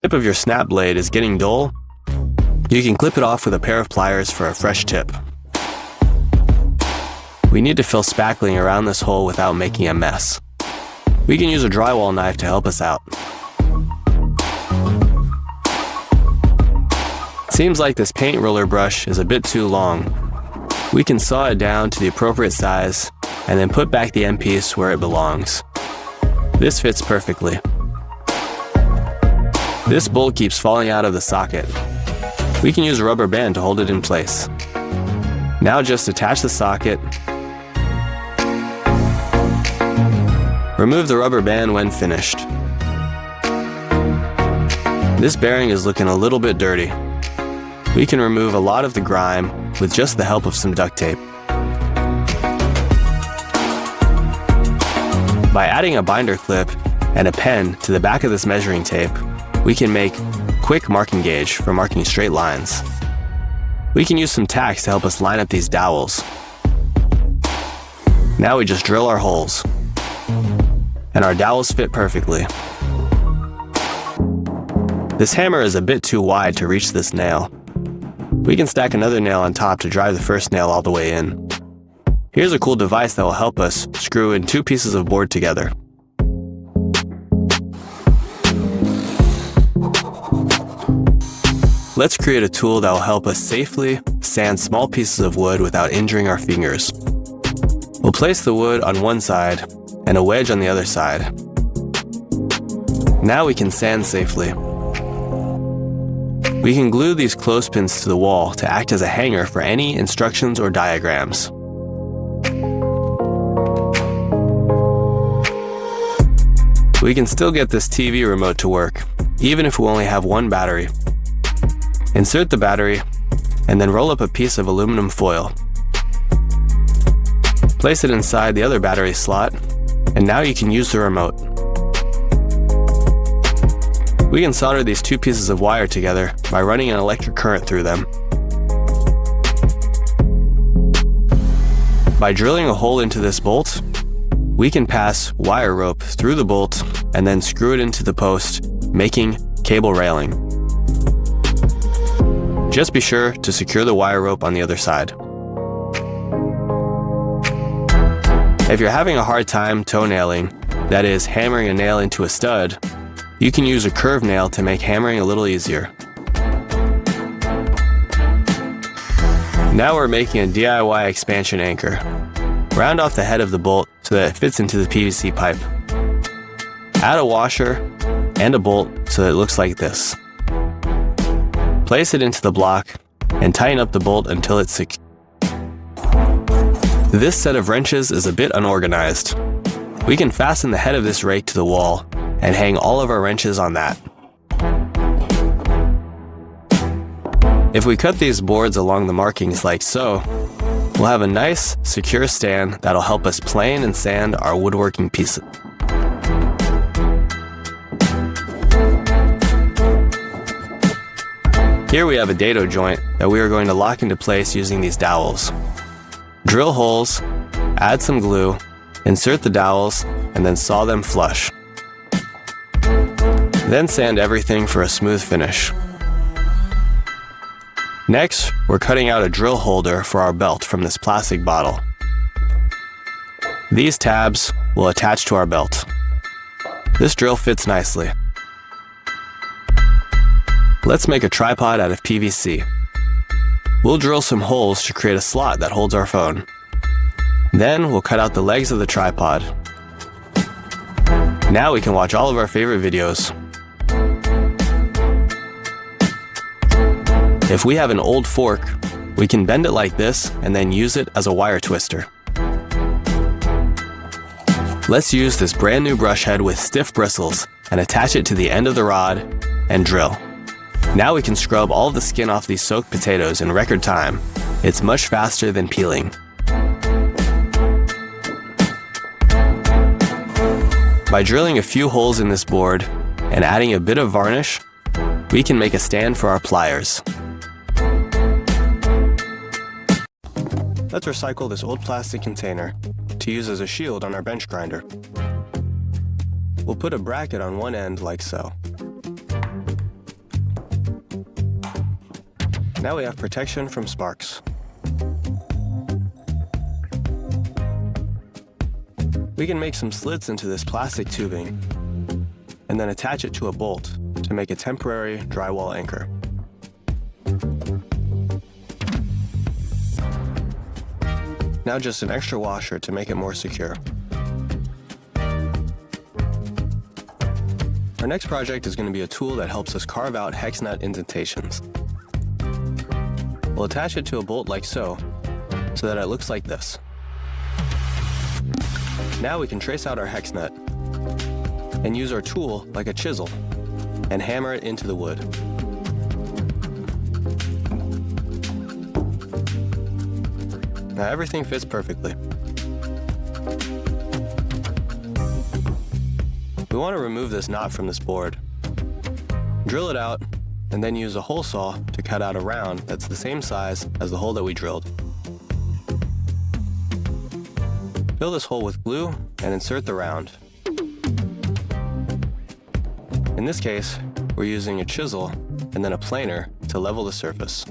Tip of your snap blade is getting dull, you can clip it off with a pair of pliers for a fresh tip. We need to fill spackling around this hole without making a mess. We can use a drywall knife to help us out. Seems like this paint roller brush is a bit too long. We can saw it down to the appropriate size and then put back the end piece where it belongs. This fits perfectly. This bolt keeps falling out of the socket. We can use a rubber band to hold it in place. Now just attach the socket. Remove the rubber band when finished. This bearing is looking a little bit dirty. We can remove a lot of the grime with just the help of some duct tape. By adding a binder clip and a pen to the back of this measuring tape, we can make quick marking gauge for marking straight lines. We can use some tacks to help us line up these dowels. Now we just drill our holes, and our dowels fit perfectly. This hammer is a bit too wide to reach this nail. We can stack another nail on top to drive the first nail all the way in. Here's a cool device that will help us screw in two pieces of board together. Let's create a tool that will help us safely sand small pieces of wood without injuring our fingers. We'll place the wood on one side and a wedge on the other side. Now we can sand safely. We can glue these clothespins to the wall to act as a hanger for any instructions or diagrams. We can still get this TV remote to work, even if we only have one battery. Insert the battery, and then roll up a piece of aluminum foil. Place it inside the other battery slot, and now you can use the remote. We can solder these two pieces of wire together by running an electric current through them. By drilling a hole into this bolt, we can pass wire rope through the bolt and then screw it into the post, making cable railing. Just be sure to secure the wire rope on the other side. If you're having a hard time toenailing, that is, hammering a nail into a stud, you can use a curved nail to make hammering a little easier. Now we're making a DIY expansion anchor. Round off the head of the bolt so that it fits into the PVC pipe. Add a washer and a bolt so that it looks like this. Place it into the block and tighten up the bolt until it's secure. This set of wrenches is a bit unorganized. We can fasten the head of this rake to the wall and hang all of our wrenches on that. If we cut these boards along the markings like so, we'll have a nice, secure stand that'll help us plane and sand our woodworking pieces. Here we have a dado joint that we are going to lock into place using these dowels. Drill holes, add some glue, insert the dowels, and then saw them flush. Then sand everything for a smooth finish. Next, we're cutting out a drill holder for our belt from this plastic bottle. These tabs will attach to our belt. This drill fits nicely. Let's make a tripod out of PVC. We'll drill some holes to create a slot that holds our phone. Then we'll cut out the legs of the tripod. Now we can watch all of our favorite videos. If we have an old fork, we can bend it like this and then use it as a wire twister. Let's use this brand new brush head with stiff bristles and attach it to the end of the rod and drill. Now we can scrub all the skin off these soaked potatoes in record time. It's much faster than peeling. By drilling a few holes in this board and adding a bit of varnish, we can make a stand for our pliers. Let's recycle this old plastic container to use as a shield on our bench grinder. We'll put a bracket on one end like so. Now we have protection from sparks. We can make some slits into this plastic tubing and then attach it to a bolt to make a temporary drywall anchor. Now just an extra washer to make it more secure. Our next project is going to be a tool that helps us carve out hex nut indentations. We'll attach it to a bolt like so that it looks like this. Now we can trace out our hex nut and use our tool like a chisel and hammer it into the wood. Now everything fits perfectly. We want to remove this knot from this board. Drill it out and then use a hole saw to cut out a round that's the same size as the hole that we drilled. Fill this hole with glue and insert the round. In this case, we're using a chisel and then a planer to level the surface.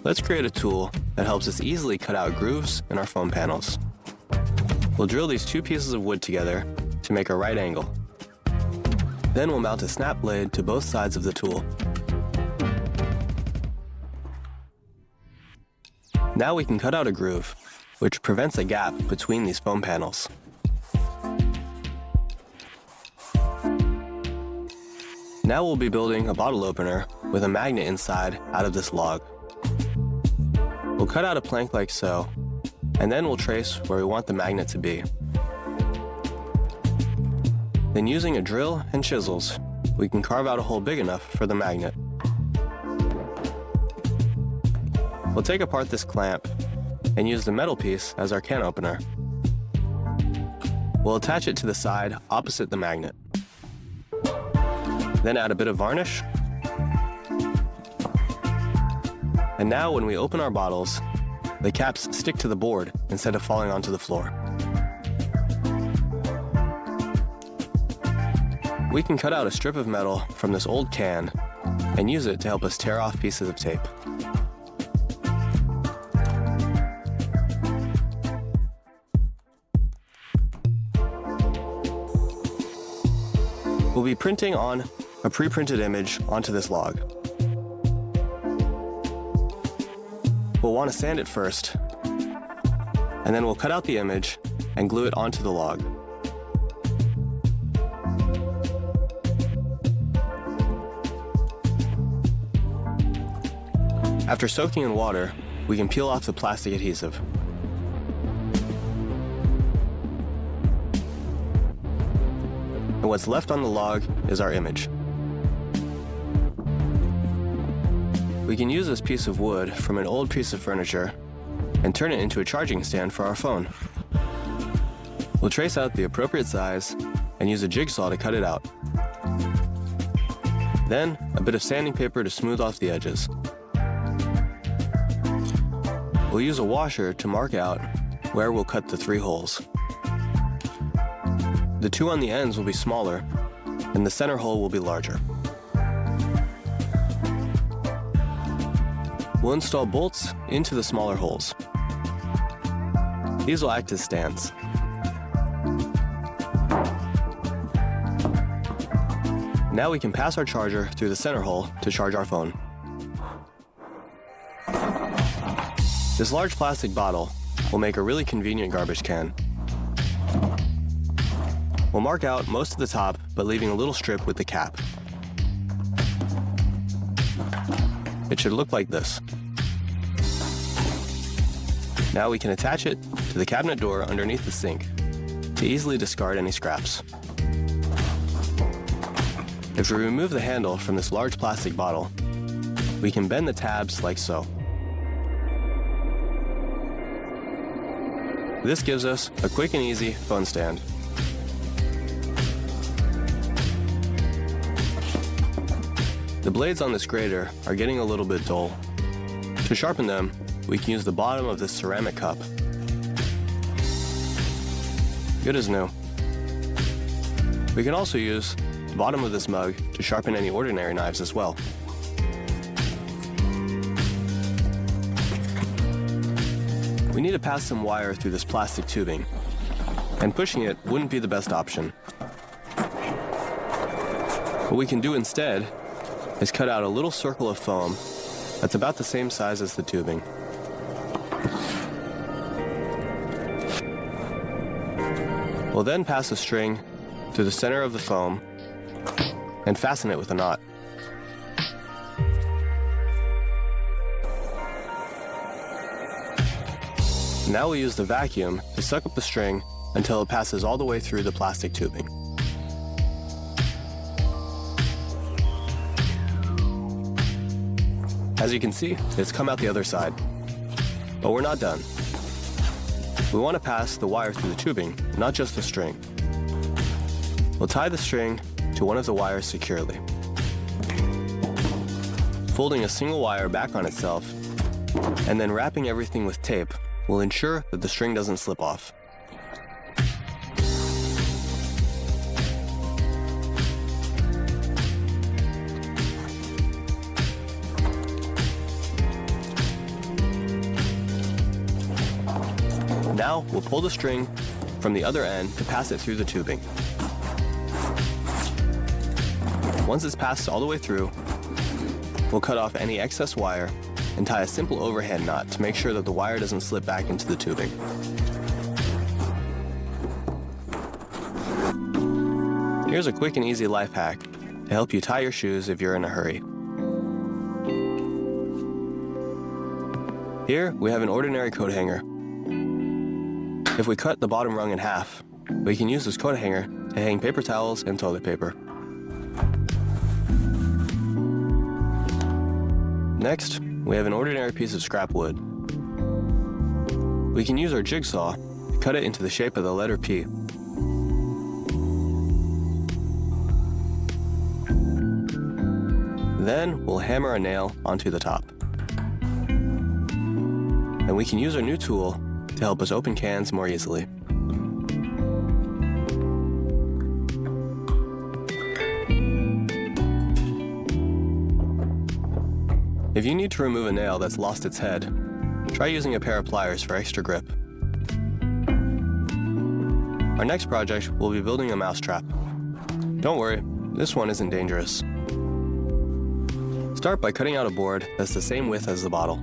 Let's create a tool that helps us easily cut out grooves in our foam panels. We'll drill these two pieces of wood together to make a right angle. Then we'll mount a snap blade to both sides of the tool. Now we can cut out a groove, which prevents a gap between these foam panels. Now we'll be building a bottle opener with a magnet inside out of this log. We'll cut out a plank like so, and then we'll trace where we want the magnet to be. Then using a drill and chisels, we can carve out a hole big enough for the magnet. We'll take apart this clamp and use the metal piece as our can opener. We'll attach it to the side opposite the magnet. Then add a bit of varnish. And now when we open our bottles, the caps stick to the board instead of falling onto the floor. We can cut out a strip of metal from this old can and use it to help us tear off pieces of tape. We'll be printing on a pre-printed image onto this log. We'll want to sand it first, and then we'll cut out the image and glue it onto the log. After soaking in water, we can peel off the plastic adhesive. And what's left on the log is our image. We can use this piece of wood from an old piece of furniture and turn it into a charging stand for our phone. We'll trace out the appropriate size and use a jigsaw to cut it out. Then, a bit of sanding paper to smooth off the edges. We'll use a washer to mark out where we'll cut the 3 holes. The 2 on the ends will be smaller, and the center hole will be larger. We'll install bolts into the smaller holes. These will act as stands. Now we can pass our charger through the center hole to charge our phone. This large plastic bottle will make a really convenient garbage can. We'll mark out most of the top, but leaving a little strip with the cap. It should look like this. Now we can attach it to the cabinet door underneath the sink to easily discard any scraps. If we remove the handle from this large plastic bottle, we can bend the tabs like so. This gives us a quick and easy phone stand. The blades on this grater are getting a little bit dull. To sharpen them, we can use the bottom of this ceramic cup. Good as new. We can also use the bottom of this mug to sharpen any ordinary knives as well. We need to pass some wire through this plastic tubing, and pushing it wouldn't be the best option. What we can do instead is cut out a little circle of foam that's about the same size as the tubing. We'll then pass a string through the center of the foam and fasten it with a knot. Now we'll use the vacuum to suck up the string until it passes all the way through the plastic tubing. As you can see, it's come out the other side. But we're not done. We want to pass the wire through the tubing, not just the string. We'll tie the string to one of the wires securely. Folding a single wire back on itself, and then wrapping everything with tape will ensure that the string doesn't slip off. Now we'll pull the string from the other end to pass it through the tubing. Once it's passed all the way through, we'll cut off any excess wire and tie a simple overhand knot to make sure that the wire doesn't slip back into the tubing. Here's a quick and easy life hack to help you tie your shoes if you're in a hurry. Here we have an ordinary coat hanger. If we cut the bottom rung in half, we can use this coat hanger to hang paper towels and toilet paper. Next, we have an ordinary piece of scrap wood. We can use our jigsaw to cut it into the shape of the letter P. Then we'll hammer a nail onto the top. And we can use our new tool to help us open cans more easily. If you need to remove a nail that's lost its head, try using a pair of pliers for extra grip. Our next project will be building a mousetrap. Don't worry, this one isn't dangerous. Start by cutting out a board that's the same width as the bottle.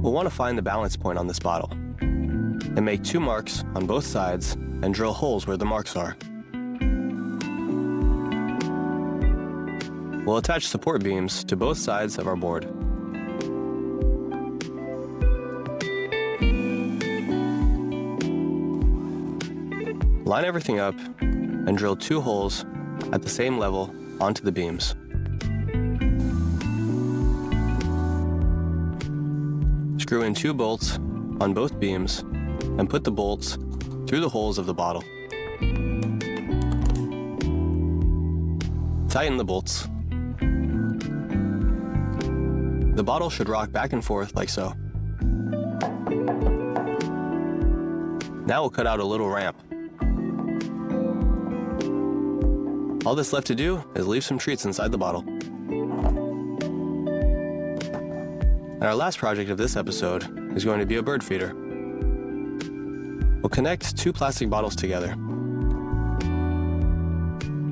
We'll want to find the balance point on this bottle, and make 2 marks on both sides and drill holes where the marks are. We'll attach support beams to both sides of our board. Line everything up and drill 2 holes at the same level onto the beams. Screw in 2 bolts on both beams and put the bolts through the holes of the bottle. Tighten the bolts. The bottle should rock back and forth like so. Now we'll cut out a little ramp. All that's left to do is leave some treats inside the bottle. And our last project of this episode is going to be a bird feeder. We'll connect 2 plastic bottles together.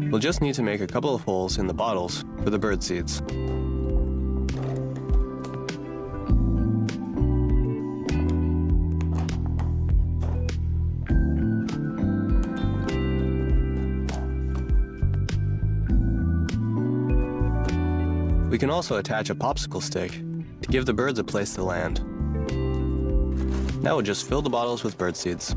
We'll just need to make a couple of holes in the bottles for the bird seeds. We can also attach a popsicle stick to give the birds a place to land. Now we'll just fill the bottles with bird seeds.